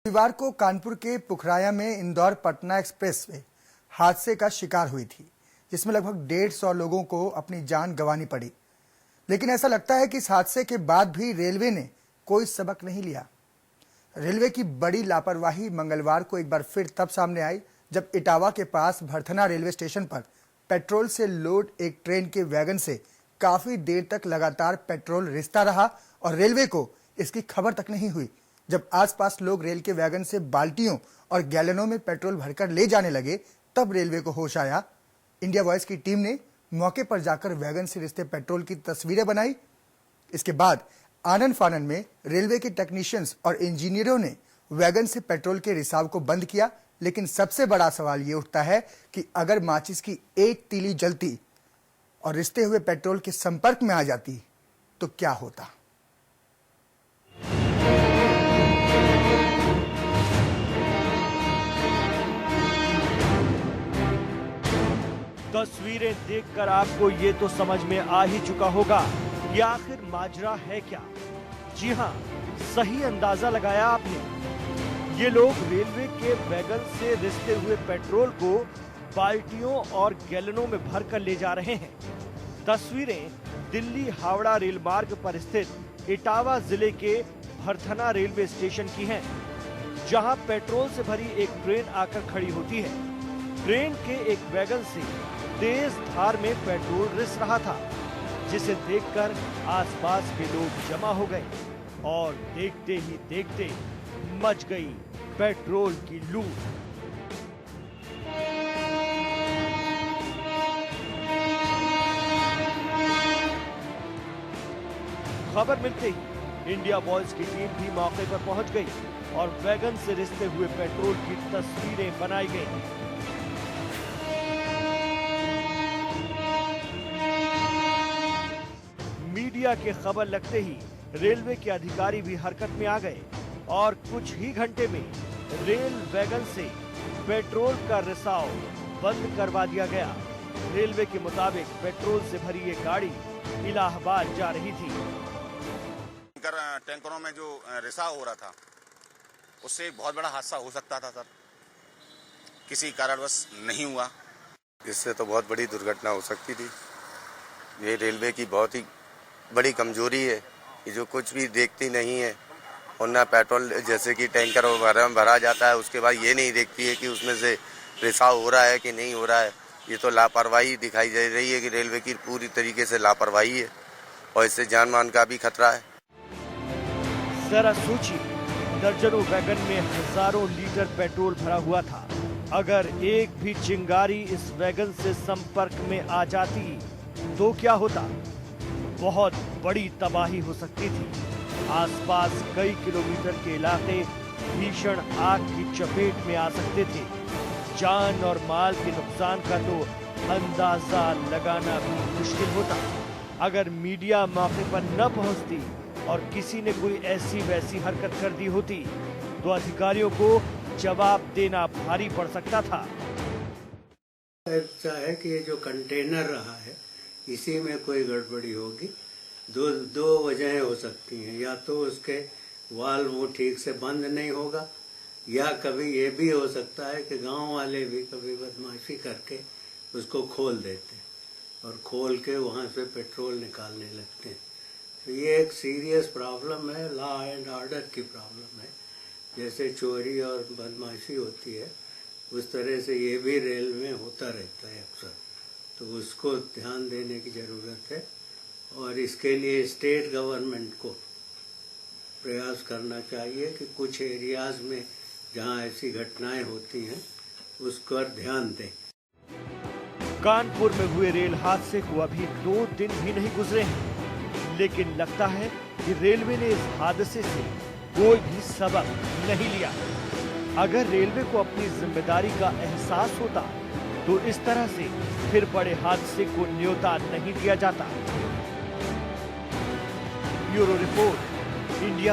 रविवार को कानपुर के पुखराया में इंदौर पटना एक्सप्रेस वे हादसे का शिकार हुई थी, जिसमें लगभग 150 लोगों को अपनी जान गंवानी पड़ी। लेकिन ऐसा लगता है कि इस हादसे के बाद भी रेलवे ने कोई सबक नहीं लिया। रेलवे की बड़ी लापरवाही मंगलवार को एक बार फिर तब सामने आई जब इटावा के पास भरथना रेलवे स्टेशन पर पेट्रोल से लोड एक ट्रेन के वैगन से काफी देर तक लगातार पेट्रोल रिसता रहा और रेलवे को इसकी खबर तक नहीं हुई। जब आसपास लोग रेल के वैगन से बाल्टियों और गैलनों में पेट्रोल भरकर ले जाने लगे, तब रेलवे को होश आया। इंडिया वॉइस की टीम ने मौके पर जाकर वैगन से रिसते पेट्रोल की तस्वीरें बनाई। इसके बाद आनन फानन में रेलवे के टेक्नीशियंस और इंजीनियरों ने वैगन से पेट्रोल के रिसाव को बंद किया। लेकिन सबसे बड़ा सवाल ये उठता है कि अगर माचिस की एक तीली जलती और रिसते हुए पेट्रोल के संपर्क में आ जाती तो क्या होता। तस्वीरें देखकर आपको ये तो समझ में आ ही चुका होगा कि आखिर माजरा है क्या। जी हां, सही अंदाजा लगाया आपने। ये लोग रेलवे के वैगन से रिसते हुए पेट्रोल को बाल्टियों और गैलनों में भरकर ले जा रहे हैं। तस्वीरें दिल्ली हावड़ा रेल मार्ग पर स्थित इटावा जिले के भरथना रेलवे स्टेशन की हैं, जहां पेट्रोल से भरी एक ट्रेन आकर खड़ी होती है। ट्रेन के एक वैगन से तेज धार में पेट्रोल रिस रहा था, जिसे देखकर आसपास के लोग जमा हो गए और देखते ही देखते मच गई पेट्रोल की लूट। खबर मिलते ही इंडिया वॉइस की टीम भी मौके पर पहुंच गई और वैगन से रिसते हुए पेट्रोल की तस्वीरें बनाई गई। मीडिया के खबर लगते ही रेलवे के अधिकारी भी हरकत में आ गए और कुछ ही घंटे में रेल वैगन से पेट्रोल का रिसाव बंद करवा दिया गया। रेलवे के मुताबिक पेट्रोल से भरी ये गाड़ी इलाहाबाद जा रही थी। टैंकरों में जो रिसाव हो रहा था, उससे बहुत बड़ा हादसा हो सकता था सर। किसी कारणवश नहीं हुआ। इससे तो बहुत बड़ी दुर्घटना हो सकती थी। ये रेलवे की बहुत ही बड़ी कमजोरी है कि जो कुछ भी देखती नहीं है, और ना पेट्रोल जैसे कि टैंकर भरा जाता है, उसके बाद ये नहीं देखती है कि उसमें से रिसाव हो रहा है कि नहीं हो रहा है। ये तो लापरवाही दिखाई दे रही है कि रेलवे की पूरी तरीके से लापरवाही है और इससे जान मान का भी खतरा है। जरा सोचिए, दर्जनों वैगन में हजारों लीटर पेट्रोल भरा हुआ था। अगर एक भी चिंगारी इस वैगन से संपर्क में आ जाती तो क्या होता? बहुत बड़ी तबाही हो सकती थी। आसपास कई किलोमीटर के इलाके भीषण आग की चपेट में आ सकते थे। जान और माल के नुकसान का तो अंदाजा लगाना भी मुश्किल होता। अगर मीडिया मौके पर न पहुंचती और किसी ने कोई ऐसी वैसी हरकत कर दी होती तो अधिकारियों को जवाब देना भारी पड़ सकता था। ऐसा है कि ये जो कंटेनर रहा है, इसी में कोई गड़बड़ी होगी। दो वजहें हो सकती हैं। या तो उसके वाल्व वो ठीक से बंद नहीं होगा, या कभी ये भी हो सकता है कि गांव वाले भी कभी बदमाशी करके उसको खोल देते हैं और खोल के वहां से पेट्रोल निकालने लगते हैं। तो ये एक सीरियस प्रॉब्लम है, लॉ एंड ऑर्डर की प्रॉब्लम है। जैसे चोरी और बदमाशी होती है, उस तरह से ये भी रेल में होता रहता है अक्सर। तो उसको ध्यान देने की ज़रूरत है और इसके लिए स्टेट गवर्नमेंट को प्रयास करना चाहिए कि कुछ एरियाज में जहां ऐसी घटनाएं होती हैं उस पर ध्यान दें। कानपुर में हुए रेल हादसे को अभी 2 दिन भी नहीं गुजरे हैं, लेकिन लगता है कि रेलवे ने इस हादसे से कोई भी सबक नहीं लिया। अगर रेलवे को अपनी जिम्मेदारी का एहसास होता तो इस तरह से फिर बड़े हादसे को न्योता नहीं दिया जाता। Bureau report, India